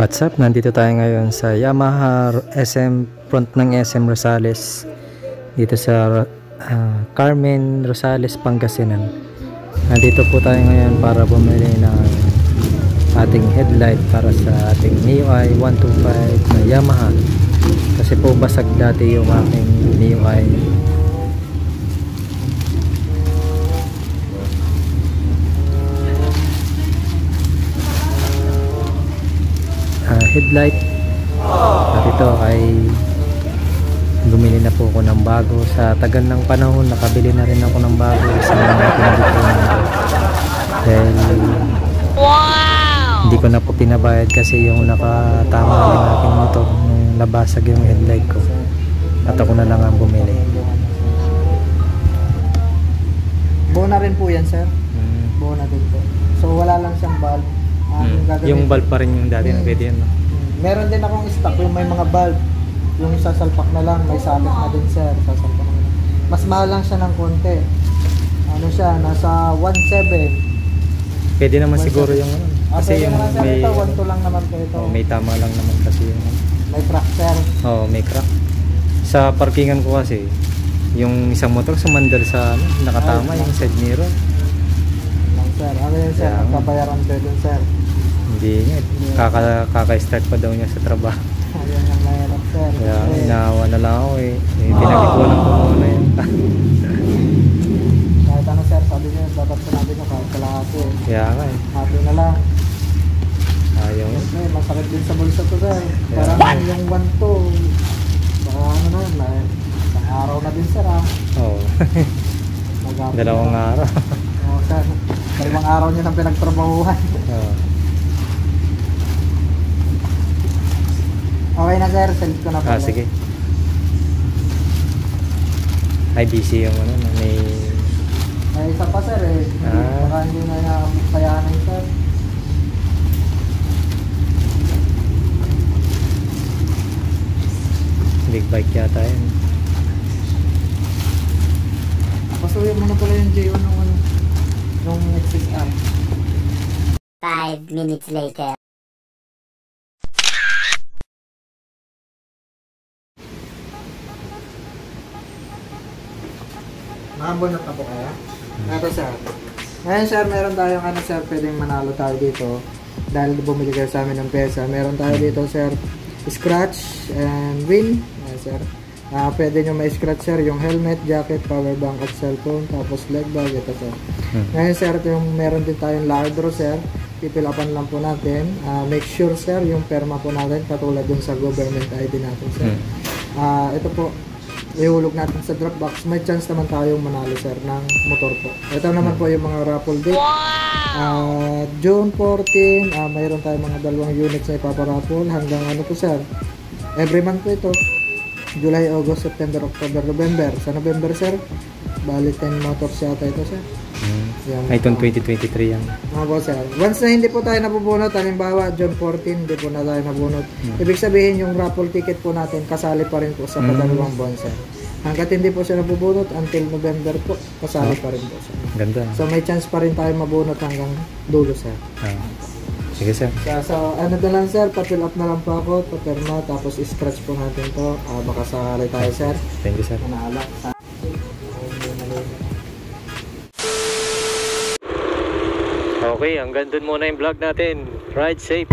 What's up? Nandito tayo ngayon sa Yamaha SM, front ng SM Rosales, dito sa Carmen Rosales, Pangasinan. Nandito po tayo ngayon para bumili ng ating headlight para sa ating MIUI 125 na Yamaha, kasi po basag dati yung aking MIUI. Headlight. At ito ay bumili na po ako ng bago. Sa tagal ng panahon nakabili na rin ako ng bago sa mga pinagpunan ko, dahil hindi ko na po pinabayad kasi yung nakatama ng aking motor nung nabasag yung headlight ko, at ako na lang ang bumili. Buo na rin po yan, sir. Buo na din po. So wala lang siyang bulb. Yung bulb pa rin yung dati na pwede yan, no? Meron din akong stock yung may mga bulb. Yung sasalpak na lang, may sabit na din, sir. Sasalpak na lang. Mas mahal lang siya ng konti. Ano siya, nasa 1.7. Pwede naman siguro yung ano. Kasi yung naman, sir, may ito, 1.2 lang naman po ito. may tama lang naman kasi yung may crack, sir. may crack. Sa parkingan ko kasi, yung isang motor sumandal sa nakatama yung side mirror. Sir, ano yun, sir? Kabayaran ko dun, sir. Hindi nga, kaka-start pa daw niya sa trabaho. Ayun ang mahirap, sir. Kaya inawa na lang ako pinag-ipunan ko muna yun. Kahit ano, sir, sabi niya, dapat sinabi niyo kahit kalahati. Kaya nga Happy na lang. Ayaw nga. Masakit din sa bulsa to, sir. Parang yung 1.2, baka ano na, isang araw na din, sir, ha? Oo. Dalawang araw. Oo, sir. Dalawang araw niya nang pinagtrabahuhan. Oo. Okay na, sir, send ko na po. Sige. Ay, busy yung ano, may isa pa, sir, baka hindi na kayanan, sir. big bike yata yun. Pasuhin mo na pala yung J1 nung XSR. 5 minutes later. Nakabunot na po kaya? Ito, sir. Ngayon, sir, meron tayong sir, pwedeng manalo tayo dito dahil bumili kayo sa amin ng pesa. Meron tayo dito, sir, scratch and win. Ayan, sir. Pwede nyo ma-scratch, sir, yung helmet, jacket, power bank at cellphone, tapos leg bag, ito, sir. Ngayon, sir, ito yung meron din tayong lucky draw, sir. Pipilapan lang po natin. Make sure, sir, yung perma po natin katulad dun sa government ID natin, sir. Ito po, ihulog natin sa drop box. May chance naman tayong manalo, sir, ng motor po. Ito naman po yung mga raffle date. June 14, mayroon tayong mga 2 units na ipaparaffle hanggang ano po, sir. Every month po ito. July, August, September, October, November. Sa November, sir, bali 10 motors yata ito, sir. Ay, itong 2023 yan. Po, sir. Once na hindi po tayo nabubunot, halimbawa, June 14, hindi po na tayo nabunot. Ibig sabihin, yung raffle ticket po natin, kasali pa rin po sa padalawang buwan, sir. Hanggat hindi po siya nabubunot, until November po, kasali pa rin po, sir. Ganda. So, may chance pa rin tayo mabunot hanggang dulo, sir. Sige, sir. So, ano na lang, sir, pa-fill up na lang po ako, pa-perma, tapos scratch po natin to. Baka sakali tayo, sir. Thank you, sir. Manala. Okay, hanggang dun muna yung vlog natin. Ride safe.